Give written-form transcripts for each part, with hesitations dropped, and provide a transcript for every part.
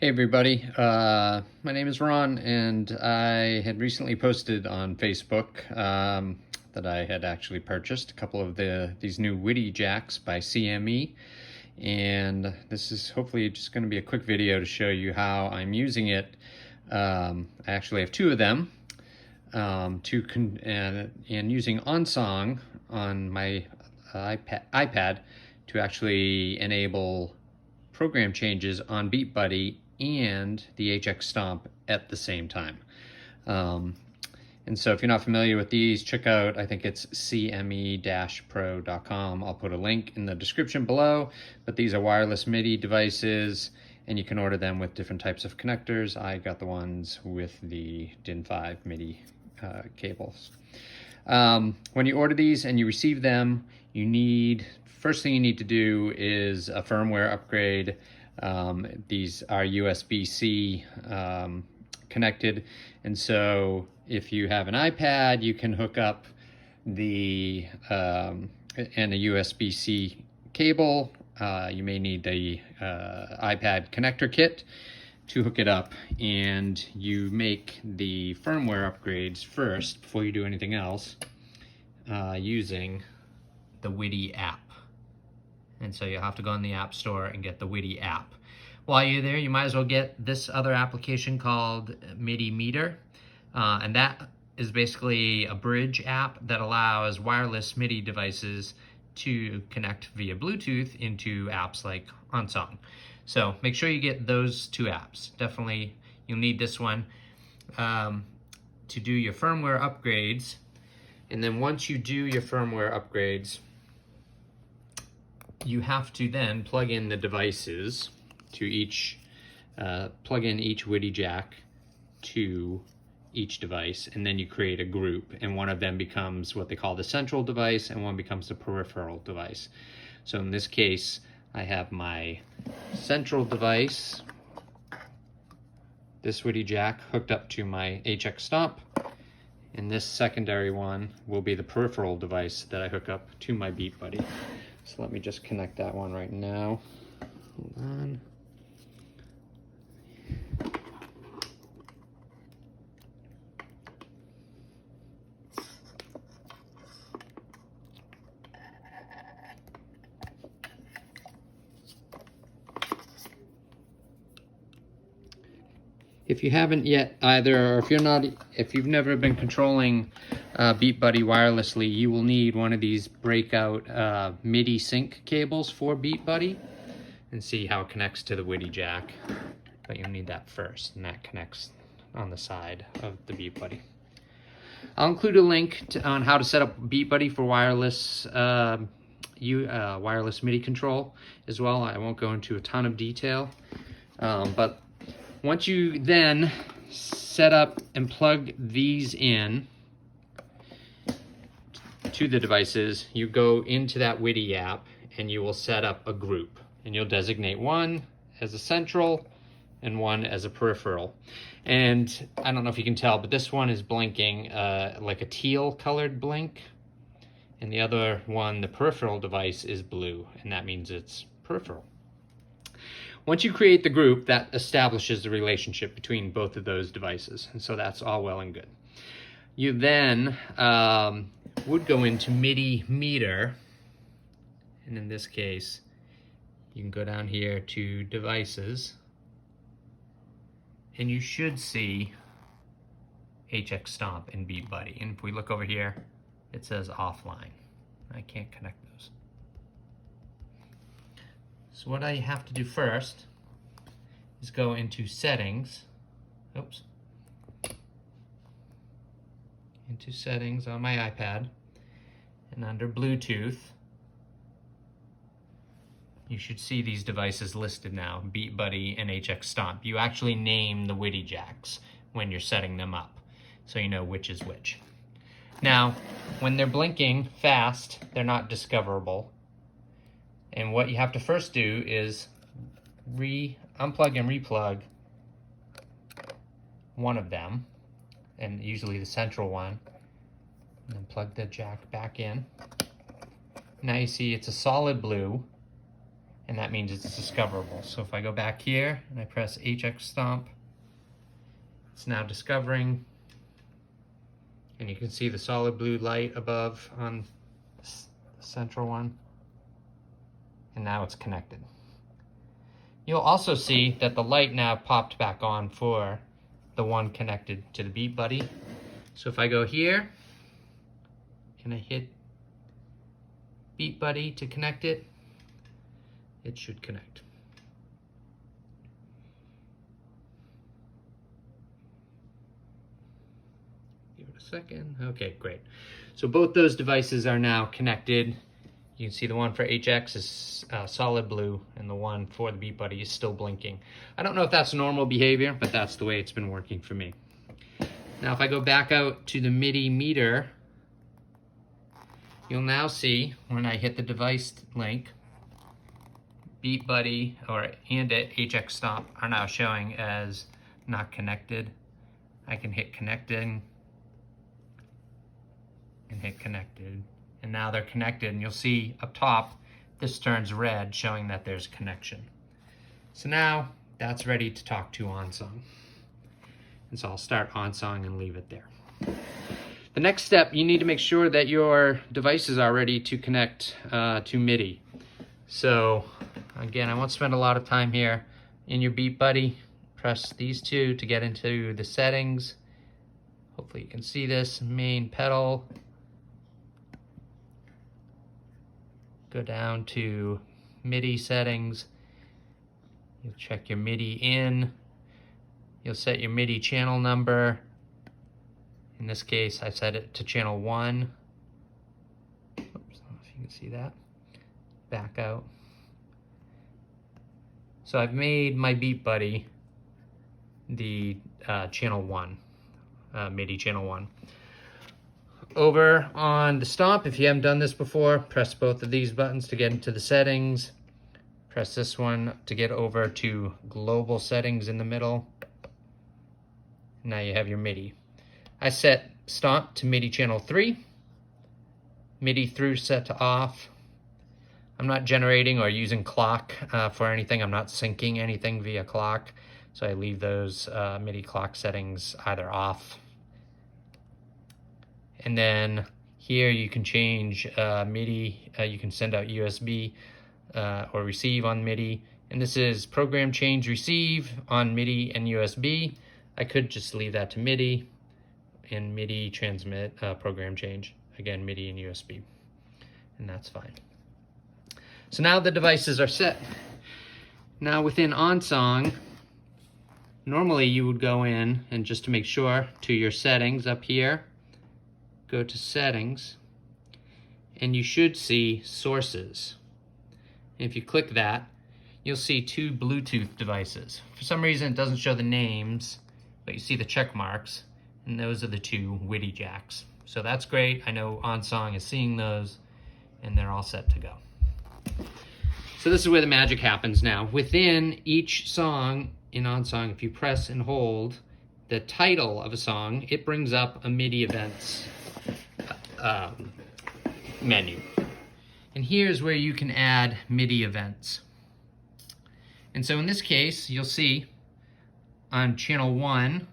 Hey everybody, my name is Ron, and I had recently posted on Facebook that I had actually purchased a couple of these new WIDI Jacks by CME, and this is hopefully just going to be a quick video to show you how I'm using it. I actually have two of them, and using OnSong on my iPad to actually enable program changes on BeatBuddy and the HX Stomp at the same time. And so if you're not familiar with these, check out, I think it's cme-pro.com. I'll put a link in the description below, but these are wireless MIDI devices, and you can order them with different types of connectors. I got the ones with the DIN5 MIDI cables. When you order these and you receive them, first thing you need to do is a firmware upgrade. These are USB-C connected, and so if you have an iPad, you can hook up and a USB-C cable. You may need the iPad connector kit to hook it up, and you make the firmware upgrades first before you do anything else using the WIDI App. And so you'll have to go in the App Store and get the WIDI App. While you're there, you might as well get this other application called Midi Meter. And that is basically a bridge app that allows wireless MIDI devices to connect via Bluetooth into apps like OnSong. So make sure you get those two apps. Definitely you'll need this one to do your firmware upgrades. And then once you do your firmware upgrades, you have to then plug in the devices to plug in each WIDI Jack to each device, and then you create a group, and one of them becomes what they call the central device, and one becomes the peripheral device. So in this case, I have my central device, this WIDI Jack, hooked up to my HX Stomp, and this secondary one will be the peripheral device that I hook up to my BeatBuddy. So let me just connect that one right now. Hold on. If you haven't yet either, or if you've never been controlling BeatBuddy wirelessly, you will need one of these breakout MIDI sync cables for BeatBuddy, and see how it connects to the WIDI Jack. But you'll need that first, and that connects on the side of the BeatBuddy. I'll include a link on how to set up BeatBuddy for wireless MIDI control as well. I won't go into a ton of detail, but once you then set up and plug these in to the devices, you go into that WIDI app and you will set up a group, and you'll designate one as a central and one as a peripheral. And I don't know if you can tell, but this one is blinking like a teal colored blink, and the other one, the peripheral device, is blue, and that means it's peripheral. Once you create the group, that establishes the relationship between both of those devices, and so that's all well and good. You then would go into Midi Meter, and in this case, you can go down here to Devices, and you should see HX Stomp and BeatBuddy. And if we look over here, it says offline. I can't connect those. So what I have to do first is go into Settings. Oops. Into Settings on my iPad, and under Bluetooth, you should see these devices listed now, BeatBuddy and HX Stomp. You actually name the WIDI Jacks when you're setting them up, so you know which is which. Now, when they're blinking fast, they're not discoverable. And what you have to first do is unplug and replug one of them, and usually the central one, and then plug the jack back in. Now you see it's a solid blue, and that means it's discoverable. So if I go back here and I press HX Stomp, it's now discovering, and you can see the solid blue light above on the central one, and now it's connected. You'll also see that the light now popped back on for the one connected to the BeatBuddy. So if I go here and I hit BeatBuddy to connect it, it should connect. Give it a second. Okay, great. So both those devices are now connected. You can see the one for HX is solid blue, and the one for the BeatBuddy is still blinking. I don't know if that's normal behavior, but that's the way it's been working for me. Now if I go back out to the Midi Meter, you'll now see when I hit the device link, BeatBuddy and HX Stomp are now showing as not connected. I can hit connecting and hit connected, and now they're connected, and you'll see up top this turns red showing that there's connection. So now that's ready to talk to OnSong. And so I'll start OnSong and leave it there. The next step, you need to make sure that your devices are ready to connect to MIDI. So again, I won't spend a lot of time here. In your BeatBuddy, press these two to get into the settings. Hopefully you can see this, main pedal. Go down to MIDI settings. You'll check your MIDI in. You'll set your MIDI channel number. In this case, I set it to channel 1. Oops, I don't know if you can see that. Back out. So I've made my BeatBuddy the channel 1, MIDI channel 1. Over on the Stomp, if you haven't done this before, press both of these buttons to get into the settings. Press this one to get over to global settings in the middle. Now you have your MIDI. I set Stomp to MIDI channel 3, MIDI through set to off. I'm not generating or using clock for anything. I'm not syncing anything via clock, so I leave those MIDI clock settings either off. And then here you can change MIDI. You can send out USB or receive on MIDI. And this is program change receive on MIDI and USB. I could just leave that to MIDI and MIDI transmit program change. Again, MIDI and USB. And that's fine. So now the devices are set. Now within OnSong, normally you would go in and just to make sure to your settings up here, go to settings, and you should see sources. And if you click that, you'll see 2 Bluetooth devices. For some reason it doesn't show the names, but you see the check marks, and those are the 2 WIDI Jacks. So that's great. I know OnSong is seeing those, and they're all set to go. So this is where the magic happens now. Within each song in OnSong, if you press and hold the title of a song, it brings up a Midi Events menu. And here's where you can add Midi Events. And so in this case, you'll see on channel 1,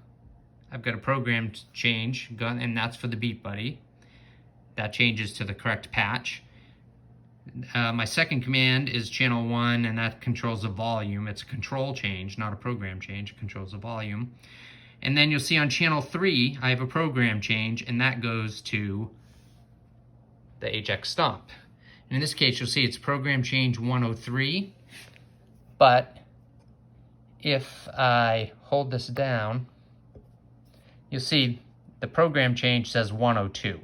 I've got a program change, and that's for the BeatBuddy. That changes to the correct patch. My second command is channel 1, and that controls the volume. It's a control change, not a program change. It controls the volume. And then you'll see on channel 3, I have a program change, and that goes to the HX Stomp. And in this case, you'll see it's program change 103. But if I hold this down, you'll see the program change says 102.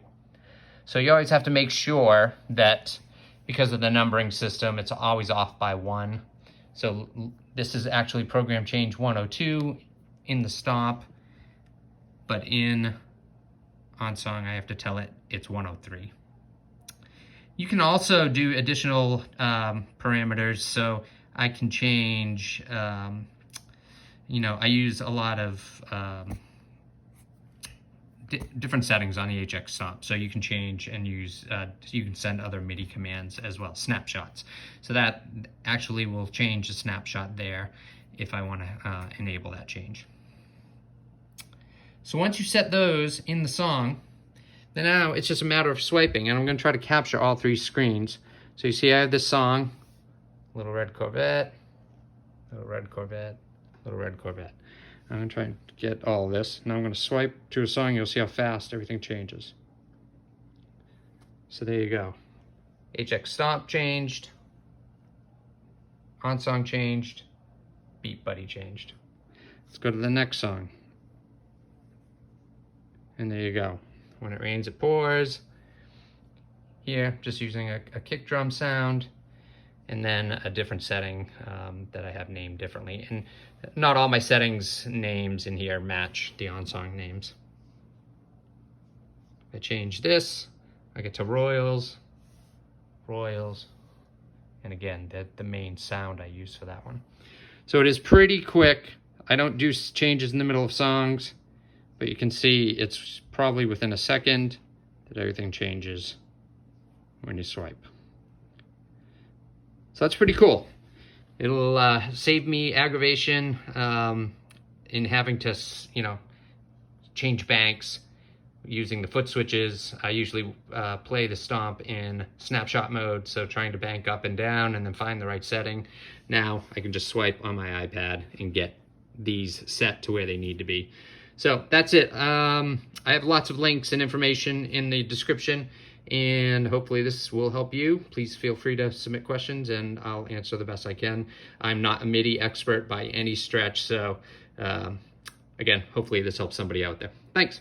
So you always have to make sure that because of the numbering system, it's always off by 1. So this is actually program change 102 in the Stomp, but in OnSong, I have to tell it it's 103. You can also do additional parameters. So I can change, I use a lot of different settings on the HX Stomp, so you can change and use, you can send other MIDI commands as well, snapshots. So that actually will change the snapshot there if I want to enable that change. So once you set those in the song, then now it's just a matter of swiping, and I'm going to try to capture all three screens. So you see I have this song, little red Corvette, little red Corvette, little red Corvette. I'm going to try and get all of this. Now I'm going to swipe to a song. You'll see how fast everything changes. So there you go. HX Stomp changed. OnSong changed. BeatBuddy changed. Let's go to the next song. And there you go. When it rains, it pours. Here, just using a kick drum sound. And then a different setting that I have named differently. And not all my settings names in here match the OnSong names. I change this, I get to Royals, and again, the main sound I use for that one. So it is pretty quick. I don't do changes in the middle of songs, but you can see it's probably within a second that everything changes when you swipe. So that's pretty cool. It'll save me aggravation in having to, change banks using the foot switches. I usually play the Stomp in snapshot mode, so trying to bank up and down and then find the right setting. Now I can just swipe on my iPad and get these set to where they need to be. So that's it. I have lots of links and information in the description, and hopefully this will help you. Please feel free to submit questions and I'll answer the best I can. I'm not a MIDI expert by any stretch, so again, hopefully this helps somebody out there. Thanks.